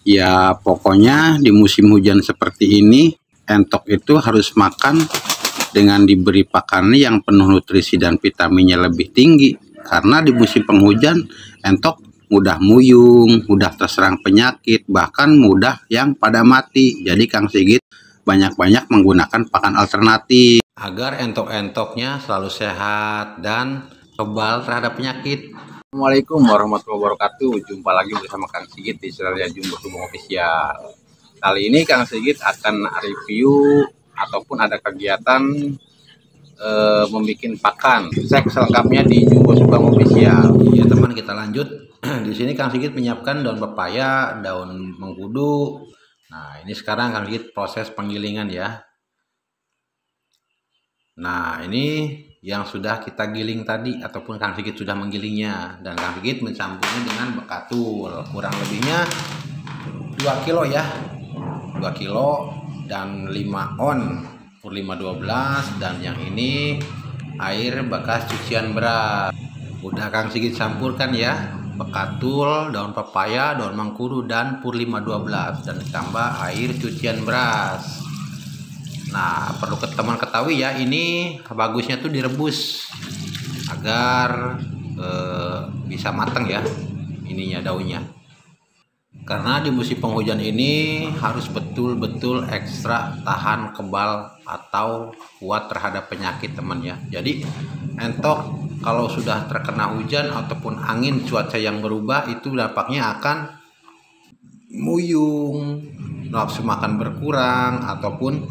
Ya pokoknya di musim hujan seperti ini, entok itu harus makan dengan diberi pakan yang penuh nutrisi dan vitaminnya lebih tinggi. Karena di musim penghujan, entok mudah muyung, mudah terserang penyakit, bahkan mudah yang pada mati. Jadi Kang Sigit banyak-banyak menggunakan pakan alternatif agar entok-entoknya selalu sehat dan kebal terhadap penyakit. Assalamualaikum warahmatullahi wabarakatuh. Jumpa lagi bersama Kang Sigit di channelnya Jumbo Subong Official. Kali ini Kang Sigit akan review ataupun ada kegiatan membuat pakan. Cek selengkapnya di Jumbo Subong Official. Ya teman, kita lanjut. Di sini Kang Sigit menyiapkan daun pepaya, daun mengkudu. Nah ini sekarang Kang Sigit proses penggilingan ya. Nah ini yang sudah kita giling tadi ataupun Kang Sigit sudah menggilingnya, dan Kang Sigit mencampurnya dengan bekatul kurang lebihnya 2 kilo ya, 2 kilo dan 5 on per 512, dan yang ini air bekas cucian beras. Udah Kang Sigit campurkan ya, bekatul, daun pepaya, daun mengkudu dan pur 512 dan ditambah air cucian beras. Nah, perlu teman ketahui ya, ini bagusnya tuh direbus agar bisa matang ya ininya, daunnya. Karena di musim penghujan ini harus betul-betul ekstra tahan, kebal atau kuat terhadap penyakit teman ya. Jadi entok kalau sudah terkena hujan ataupun angin cuaca yang berubah itu dampaknya akan muyung, nafsu makan berkurang, ataupun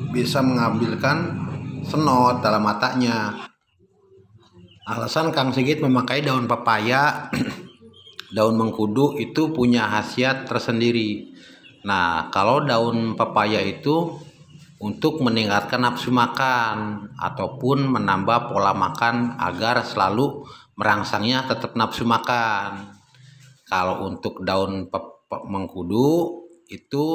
bisa mengambilkan senot dalam matanya. Alasan Kang Sigit memakai daun pepaya, daun mengkudu itu punya khasiat tersendiri. Nah, kalau daun pepaya itu untuk meningkatkan nafsu makan ataupun menambah pola makan agar selalu merangsangnya tetap nafsu makan. Kalau untuk daun mengkudu itu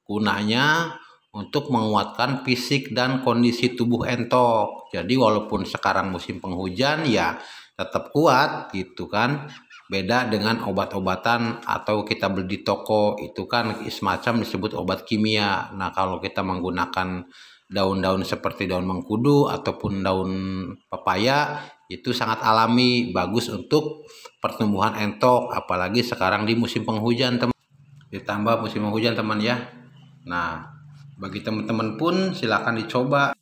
gunanya untuk menguatkan fisik dan kondisi tubuh entok. Jadi walaupun sekarang musim penghujan ya tetap kuat gitu kan. Beda dengan obat-obatan atau kita beli di toko, itu kan semacam disebut obat kimia. Nah kalau kita menggunakan daun-daun seperti daun mengkudu ataupun daun pepaya itu sangat alami, bagus untuk pertumbuhan entok, apalagi sekarang di musim penghujan teman. Ditambah musim penghujan teman ya. Nah bagi teman-teman pun silakan dicoba.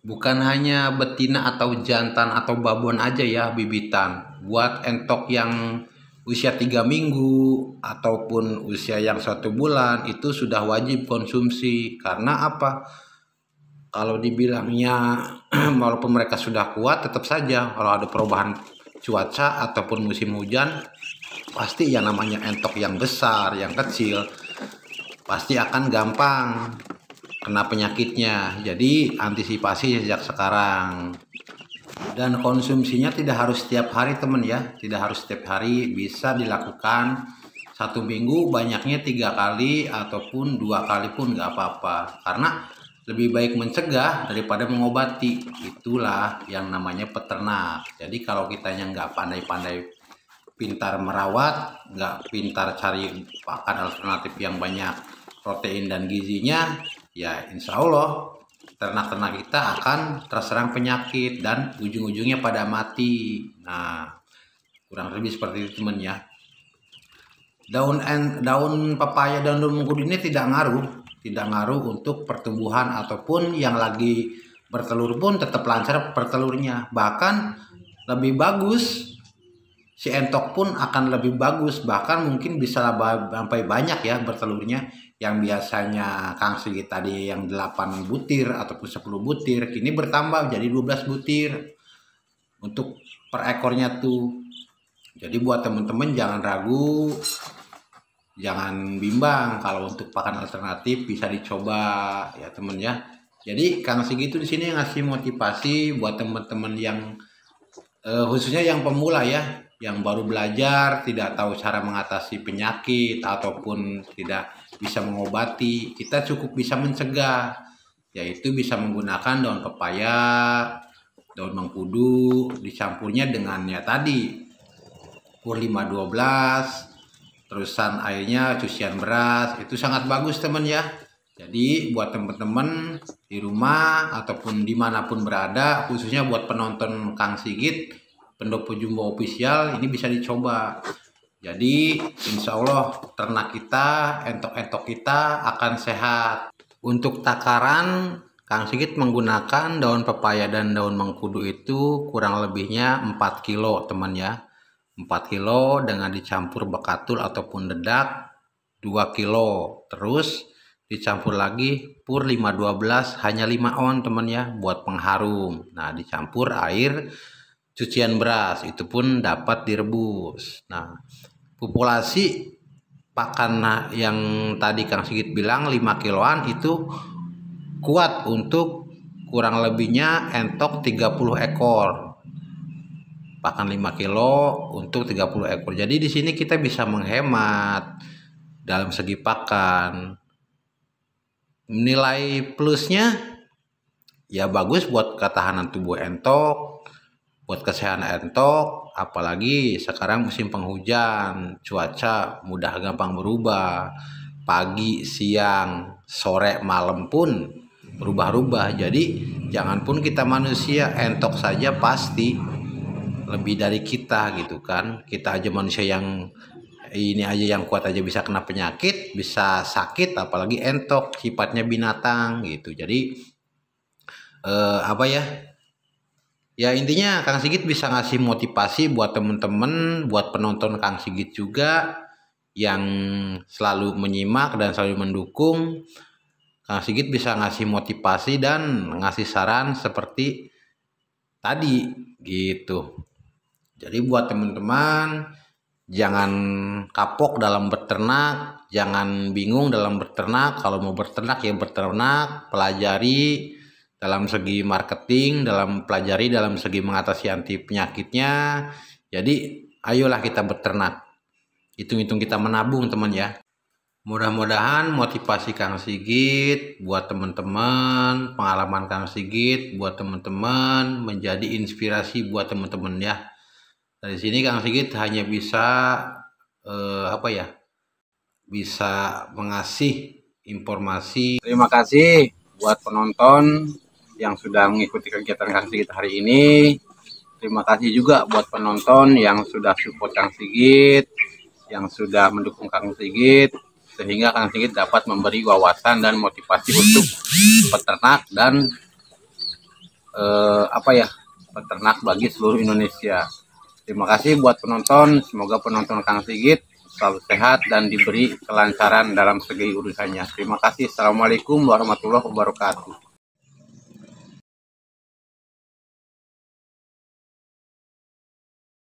Bukan hanya betina atau jantan atau babon aja ya bibitan. Buat entok yang usia 3 minggu ataupun usia yang 1 bulan itu sudah wajib konsumsi. Karena apa? Kalau dibilangnya walaupun mereka sudah kuat, tetap saja kalau ada perubahan cuaca ataupun musim hujan, pasti yang namanya entok yang besar, yang kecil, pasti akan gampang kena penyakitnya. Jadi antisipasi sejak sekarang. Dan konsumsinya tidak harus setiap hari teman ya, tidak harus setiap hari, bisa dilakukan 1 minggu banyaknya 3 kali ataupun 2 kali pun nggak apa-apa, karena lebih baik mencegah daripada mengobati. Itulah yang namanya peternak. Jadi kalau kitanya nggak pandai-pandai pintar merawat, nggak pintar cari pakan alternatif yang banyak protein dan gizinya, ya insya Allah ternak-ternak kita akan terserang penyakit dan ujung-ujungnya pada mati. Nah kurang lebih seperti itu teman ya. Daun pepaya dan daun mengkudu ini tidak ngaruh untuk pertumbuhan ataupun yang lagi bertelur pun tetap lancar bertelurnya. Bahkan lebih bagus, si entok pun akan lebih bagus, bahkan mungkin bisa sampai banyak ya bertelurnya. Yang biasanya Kang Sigit tadi yang 8 butir ataupun 10 butir, kini bertambah jadi 12 butir untuk per ekornya tuh. Jadi buat teman-teman jangan ragu, jangan bimbang, kalau untuk pakan alternatif bisa dicoba ya teman ya. Jadi Kang Sigit itu di sini ngasih motivasi buat teman-teman yang khususnya yang pemula ya, yang baru belajar, tidak tahu cara mengatasi penyakit ataupun tidak bisa mengobati. Kita cukup bisa mencegah, yaitu bisa menggunakan daun pepaya, daun mengkudu, dicampurnya dengan ya tadi pur 512, terusan airnya cucian beras, itu sangat bagus teman ya. Jadi buat teman-teman di rumah ataupun dimanapun berada, khususnya buat penonton Kang Sigit, Pendopo Jumbo Official, ini bisa dicoba. Jadi insya Allah ternak kita, entok-entok kita akan sehat. Untuk takaran, Kang Sigit menggunakan daun pepaya dan daun mengkudu itu kurang lebihnya 4 kilo teman ya. 4 kilo dengan dicampur bekatul ataupun dedak 2 kilo. Terus dicampur lagi pur 512 hanya 5 on teman ya buat pengharum. Nah dicampur air cucian beras itu pun dapat direbus. Nah populasi pakan yang tadi Kang Sigit bilang 5 kiloan itu kuat untuk kurang lebihnya entok 30 ekor. Pakan 5 kilo untuk 30 ekor. Jadi di sini kita bisa menghemat dalam segi pakan. Nilai plusnya ya bagus buat ketahanan tubuh entok, buat kesehatan entok, apalagi sekarang musim penghujan, cuaca mudah gampang berubah. Pagi, siang, sore, malam pun berubah-ubah. Jadi jangan pun kita manusia entok saja pasti lebih dari kita gitu kan. Kita aja manusia yang ini aja yang kuat aja bisa kena penyakit, bisa sakit, apalagi entok sifatnya binatang gitu. Jadi apa ya? Ya intinya Kang Sigit bisa ngasih motivasi buat temen-temen, buat penonton Kang Sigit juga yang selalu menyimak dan selalu mendukung. Kang Sigit bisa ngasih motivasi dan ngasih saran seperti tadi gitu. Jadi buat teman-teman jangan kapok dalam beternak, jangan bingung dalam beternak. Kalau mau beternak ya beternak, pelajari dalam segi marketing, pelajari dalam segi mengatasi anti penyakitnya. Jadi ayolah kita beternak. Hitung-hitung kita menabung teman ya. Mudah-mudahan motivasi Kang Sigit buat teman-teman, pengalaman Kang Sigit buat teman-teman menjadi inspirasi buat teman-teman ya. Dari sini Kang Sigit hanya bisa bisa mengasih informasi. Terima kasih buat penonton yang sudah mengikuti kegiatan Kang Sigit hari ini. Terima kasih juga buat penonton yang sudah support Kang Sigit, yang sudah mendukung Kang Sigit, sehingga Kang Sigit dapat memberi wawasan dan motivasi untuk peternak dan peternak bagi seluruh Indonesia. Terima kasih buat penonton, semoga penonton Kang Sigit selalu sehat dan diberi kelancaran dalam segi urusannya. Terima kasih. Assalamualaikum warahmatullahi wabarakatuh.